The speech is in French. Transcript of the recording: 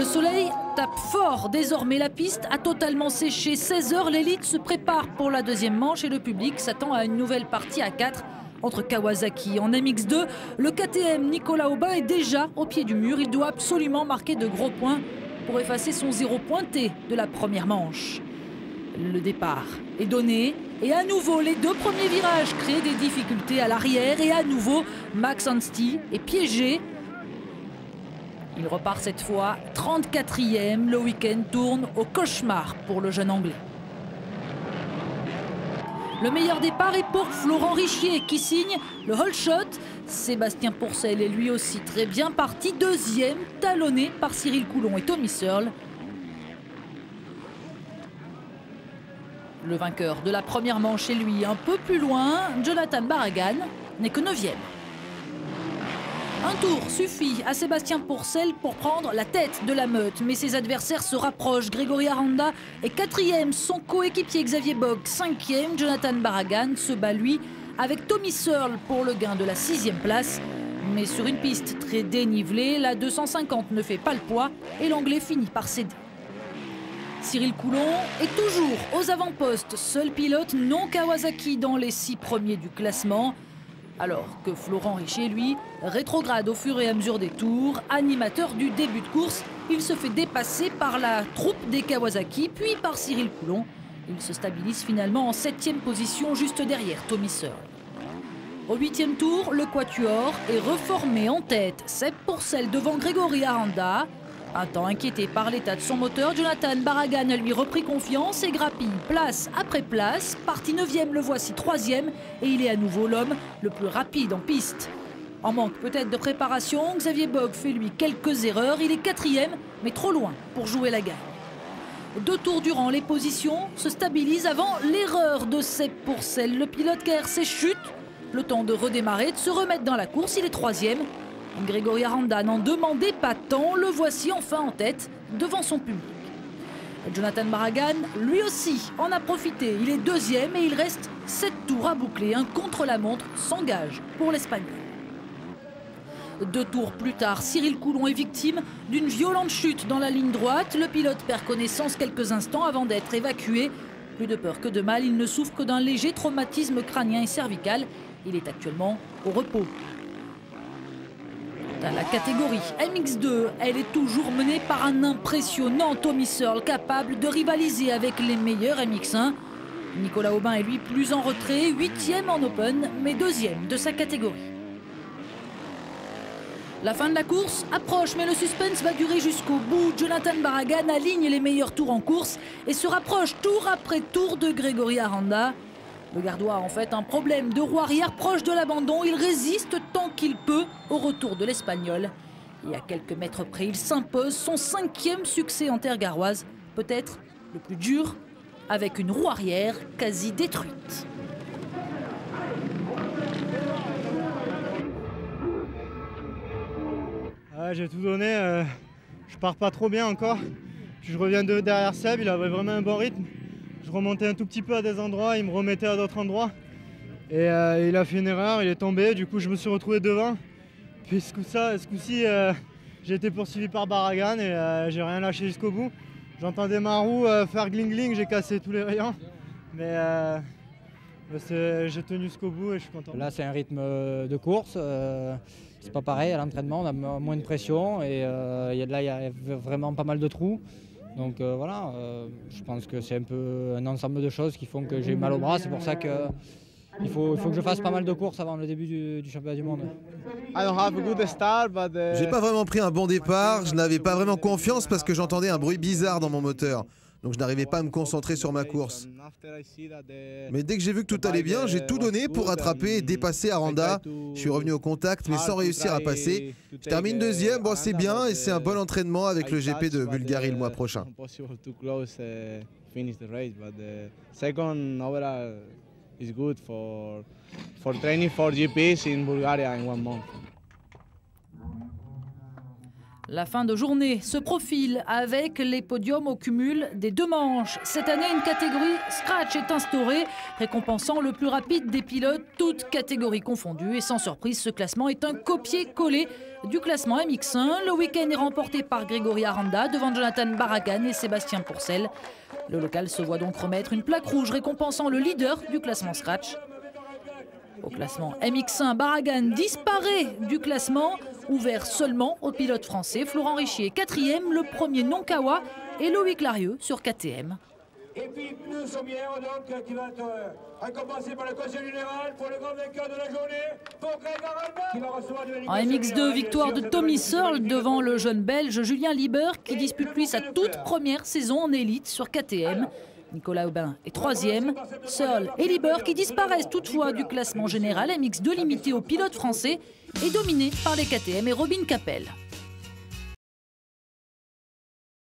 Le soleil tape fort. Désormais, la piste a totalement séché. 16 h, l'élite se prépare pour la deuxième manche et le public s'attend à une nouvelle partie à 4 entre Kawasaki. En MX2, le KTM Nicolas Aubin est déjà au pied du mur. Il doit absolument marquer de gros points pour effacer son 0 pointé de la première manche. Le départ est donné et à nouveau les deux premiers virages créent des difficultés à l'arrière et à nouveau Max Anstie est piégé. Il repart cette fois 34e. Le week-end tourne au cauchemar pour le jeune Anglais. Le meilleur départ est pour Florent Richier qui signe le whole shot. Sébastien Pourcel est lui aussi très bien parti. Deuxième, talonné par Cyril Coulon et Tommy Searle. Le vainqueur de la première manche est lui un peu plus loin. Jonathan Barragan n'est que 9e. Un tour suffit à Sébastien Pourcel pour prendre la tête de la meute. Mais ses adversaires se rapprochent. Grégory Aranda est 4e. Son coéquipier Xavier Bock 5e. Jonathan Barragan se bat lui avec Tommy Searle pour le gain de la 6e place. Mais sur une piste très dénivelée, la 250 ne fait pas le poids et l'Anglais finit par céder. Cyril Coulon est toujours aux avant-postes. Seul pilote non Kawasaki dans les 6 premiers du classement. Alors que Florent Richier, lui, rétrograde au fur et à mesure des tours. Animateur du début de course, il se fait dépasser par la troupe des Kawasaki, puis par Cyril Coulon. Il se stabilise finalement en 7e position, juste derrière Tommy Searle. Au 8e tour, le quatuor est reformé en tête. Seb Pourcel devant Grégory Aranda. Un temps inquiété par l'état de son moteur, Jonathan Barragan a lui repris confiance et grappille place après place. Parti 9e, le voici 3e et il est à nouveau l'homme le plus rapide en piste. En manque peut-être de préparation, Xavier Bock fait lui quelques erreurs. Il est 4e, mais trop loin pour jouer la gagne. 2 tours durant, les positions se stabilisent avant l'erreur de Seb Pourcel. Le pilote KRC chute, le temps de redémarrer, de se remettre dans la course. Il est 3e. Grégory Aranda n'en demandait pas tant, le voici enfin en tête devant son public. Jonathan Barragan, lui aussi, en a profité. Il est 2e et il reste 7 tours à boucler. Un contre-la-montre s'engage pour l'Espagnol. 2 tours plus tard, Cyril Coulon est victime d'une violente chute dans la ligne droite. Le pilote perd connaissance quelques instants avant d'être évacué. Plus de peur que de mal, il ne souffre que d'un léger traumatisme crânien et cervical. Il est actuellement au repos. Dans la catégorie MX2, elle est toujours menée par un impressionnant Tommy Searle, capable de rivaliser avec les meilleurs MX1. Nicolas Aubin est lui plus en retrait, 8e en Open, mais 2e de sa catégorie. La fin de la course approche, mais le suspense va durer jusqu'au bout. Jonathan Barragan aligne les meilleurs tours en course et se rapproche tour après tour de Grégory Aranda. Le Gardois a en fait un problème de roue arrière proche de l'abandon. Il résiste tant qu'il peut au retour de l'Espagnol. Et à quelques mètres près, il s'impose son 5e succès en terre garroise. Peut-être le plus dur, avec une roue arrière quasi détruite. J'ai tout donné. Je pars pas trop bien encore. Puis je reviens de derrière Seb, il avait vraiment un bon rythme. Je remontais un tout petit peu à des endroits, il me remettait à d'autres endroits. Et il a fait une erreur, il est tombé, du coup je me suis retrouvé devant. Puis ce coup-ci, j'ai été poursuivi par Barragan et j'ai rien lâché jusqu'au bout. J'entendais ma roue faire gling-gling, j'ai cassé tous les rayons. Mais j'ai tenu jusqu'au bout et je suis content. Là c'est un rythme de course, c'est pas pareil à l'entraînement, on a moins de pression et là il y a vraiment pas mal de trous. Donc voilà, je pense que c'est un peu un ensemble de choses qui font que j'ai mal au bras. C'est pour ça qu'il faut que je fasse pas mal de courses avant le début du championnat du monde. J'ai pas vraiment pris un bon départ, je n'avais pas vraiment confiance parce que j'entendais un bruit bizarre dans mon moteur. Donc je n'arrivais pas à me concentrer sur ma course. Mais dès que j'ai vu que tout allait bien, j'ai tout donné pour rattraper et dépasser Aranda. Je suis revenu au contact mais sans réussir à passer. Je termine 2e, bon c'est bien et c'est un bon entraînement avec le GP de Bulgarie le mois prochain. La fin de journée se profile avec les podiums au cumul des 2 manches. Cette année, une catégorie scratch est instaurée, récompensant le plus rapide des pilotes, toutes catégories confondues. Et sans surprise, ce classement est un copier-coller du classement MX1. Le week-end est remporté par Grégory Aranda devant Jonathan Barragan et Sébastien Pourcel. Le local se voit donc remettre une plaque rouge récompensant le leader du classement scratch. Au classement MX1, Barragan disparaît du classement, ouvert seulement aux pilotes français. Florent Richier, 4e, le premier non-Kawa, et Loïc Larieux sur KTM. Et puis nous sommes hier donc qui va être récompensé par le conseil général pour le grand vainqueur de la journée, pour Greg Aranda, qui va recevoir de En MX2, victoire de Tommy Searle devant le jeune Belge Julien Lieber, qui dispute lui sa toute première saison en élite sur KTM. Nicolas Aubin est 3e. Searle et Lieber qui disparaissent toutefois du classement général MX2 limité aux pilotes français et dominé par les KTM et Robin Capel.